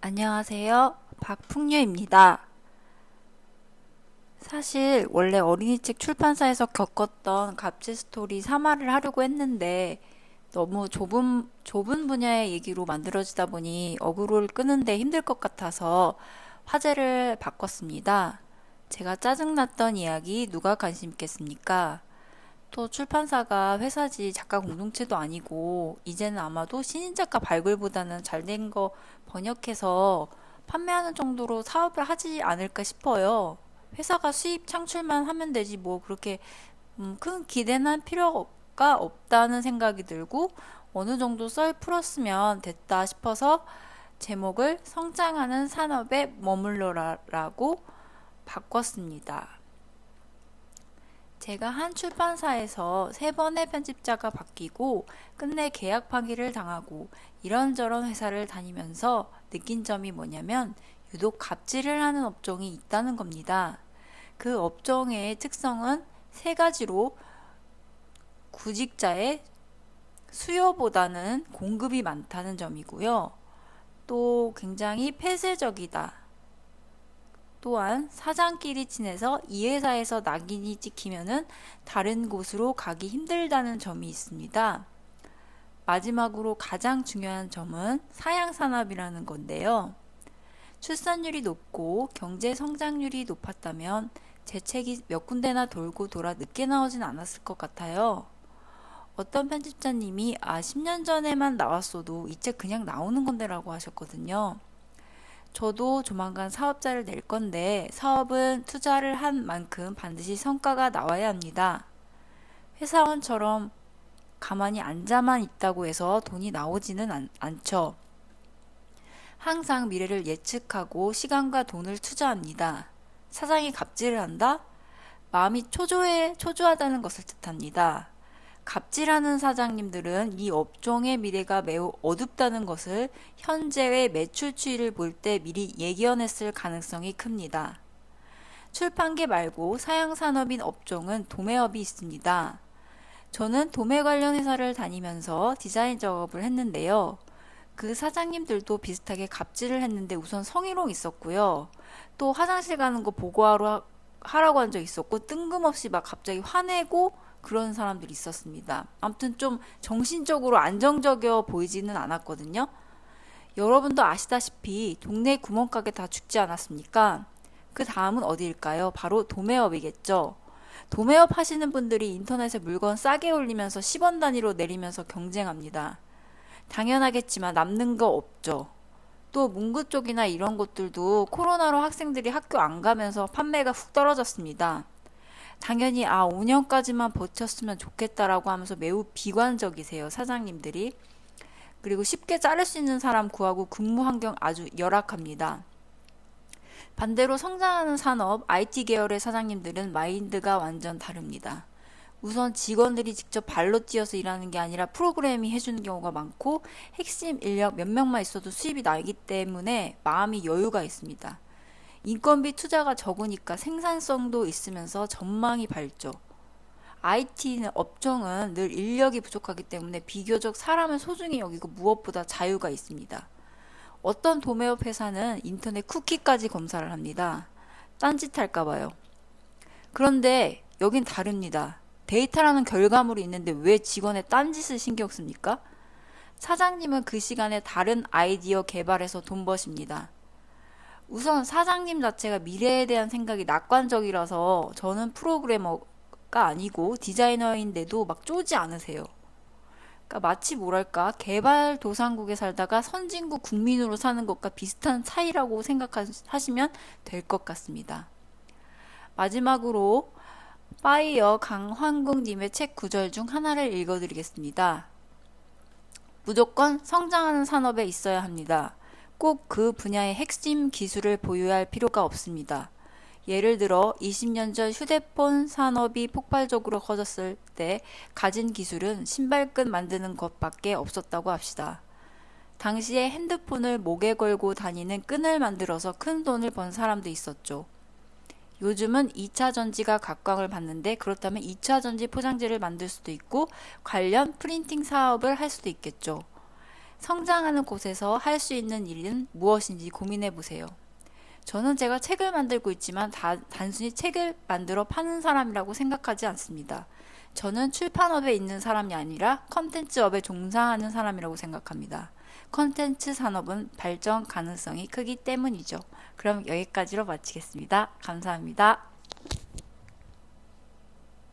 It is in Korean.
안녕하세요. 박풍류입니다. 사실 원래 어린이책 출판사에서 겪었던 갑질 스토리 3화를 하려고 했는데 너무 좁은 분야의 얘기로 만들어지다 보니 어그로를 끄는데 힘들 것 같아서 화제를 바꿨습니다. 제가 짜증났던 이야기 누가 관심 있겠습니까? 또 출판사가 회사지 작가 공동체도 아니고 이제는 아마도 신인 작가 발굴보다는 잘 된 거 번역해서 판매하는 정도로 사업을 하지 않을까 싶어요. 회사가 수입 창출만 하면 되지 뭐 그렇게 큰 기대는 할 필요가 없다는 생각이 들고 어느 정도 썰 풀었으면 됐다 싶어서 제목을 성장하는 산업에 머물러라라고 바꿨습니다. 제가 한 출판사에서 세 번의 편집자가 바뀌고 끝내 계약 파기를 당하고 이런저런 회사를 다니면서 느낀 점이 뭐냐면 유독 갑질을 하는 업종이 있다는 겁니다. 그 업종의 특성은 세 가지로 구직자의 수요보다는 공급이 많다는 점이고요. 또 굉장히 폐쇄적이다. 또한 사장끼리 친해서 이 회사에서 낙인이 찍히면은 다른 곳으로 가기 힘들다는 점이 있습니다. 마지막으로 가장 중요한 점은 사양산업이라는 건데요. 출산율이 높고 경제 성장률이 높았다면 제 책이 몇 군데나 돌고 돌아 늦게 나오진 않았을 것 같아요. 어떤 편집자님이 10년 전에만 나왔어도 이 책 그냥 나오는 건데라고 하셨거든요. 저도 조만간 사업자를 낼 건데 사업은 투자를 한 만큼 반드시 성과가 나와야 합니다. 회사원처럼 가만히 앉아만 있다고 해서 돈이 나오지는 않죠. 항상 미래를 예측하고 시간과 돈을 투자합니다. 사장이 갑질을 한다? 마음이 초조하다는 것을 뜻합니다. 갑질하는 사장님들은 이 업종의 미래가 매우 어둡다는 것을 현재의 매출 추이를 볼 때 미리 예견했을 가능성이 큽니다. 출판계 말고 사양산업인 업종은 도매업이 있습니다. 저는 도매 관련 회사를 다니면서 디자인 작업을 했는데요. 그 사장님들도 비슷하게 갑질을 했는데 우선 성희롱 있었고요. 또 화장실 가는 거 보고하러 하라고 한 적 있었고 뜬금없이 막 갑자기 화내고 그런 사람들이 있었습니다. 아무튼 좀 정신적으로 안정적이어 보이지는 않았거든요. 여러분도 아시다시피 동네 구멍가게 다 죽지 않았습니까? 그 다음은 어디일까요? 바로 도매업이겠죠. 도매업 하시는 분들이 인터넷에 물건 싸게 올리면서 10원 단위로 내리면서 경쟁합니다. 당연하겠지만 남는 거 없죠. 또 문구 쪽이나 이런 곳들도 코로나로 학생들이 학교 안 가면서 판매가 훅 떨어졌습니다. 당연히 5년까지만 버텼으면 좋겠다라고 하면서 매우 비관적이세요, 사장님들이. 그리고 쉽게 자를 수 있는 사람 구하고 근무 환경 아주 열악합니다. 반대로 성장하는 산업, IT 계열의 사장님들은 마인드가 완전 다릅니다. 우선 직원들이 직접 발로 뛰어서 일하는 게 아니라 프로그램이 해주는 경우가 많고 핵심 인력 몇 명만 있어도 수입이 나기 때문에 마음이 여유가 있습니다. 인건비 투자가 적으니까 생산성도 있으면서 전망이 밝죠. IT 업종은 늘 인력이 부족하기 때문에 비교적 사람을 소중히 여기고 무엇보다 자유가 있습니다. 어떤 도매업 회사는 인터넷 쿠키까지 검사를 합니다. 딴짓할까봐요. 그런데 여긴 다릅니다. 데이터라는 결과물이 있는데 왜 직원의 딴짓을 신경 씁니까? 사장님은 그 시간에 다른 아이디어 개발해서 돈 버십니다. 우선 사장님 자체가 미래에 대한 생각이 낙관적이라서 저는 프로그래머가 아니고 디자이너인데도 막 쪼지 않으세요. 그러니까 마치 뭐랄까 개발도상국에 살다가 선진국 국민으로 사는 것과 비슷한 차이라고 생각하시면 될 것 같습니다. 마지막으로 파이어 강환국님의 책 구절 중 하나를 읽어드리겠습니다. 무조건 성장하는 산업에 있어야 합니다. 꼭 그 분야의 핵심 기술을 보유할 필요가 없습니다. 예를 들어 20년 전 휴대폰 산업이 폭발적으로 커졌을 때 가진 기술은 신발끈 만드는 것밖에 없었다고 합시다. 당시에 핸드폰을 목에 걸고 다니는 끈을 만들어서 큰 돈을 번 사람도 있었죠. 요즘은 2차 전지가 각광을 받는데 그렇다면 2차 전지 포장지를 만들 수도 있고 관련 프린팅 사업을 할 수도 있겠죠. 성장하는 곳에서 할 수 있는 일은 무엇인지 고민해 보세요. 저는 제가 책을 만들고 있지만 단순히 책을 만들어 파는 사람이라고 생각하지 않습니다. 저는 출판업에 있는 사람이 아니라 컨텐츠업에 종사하는 사람이라고 생각합니다. 컨텐츠 산업은 발전 가능성이 크기 때문이죠. 그럼 여기까지로 마치겠습니다. 감사합니다.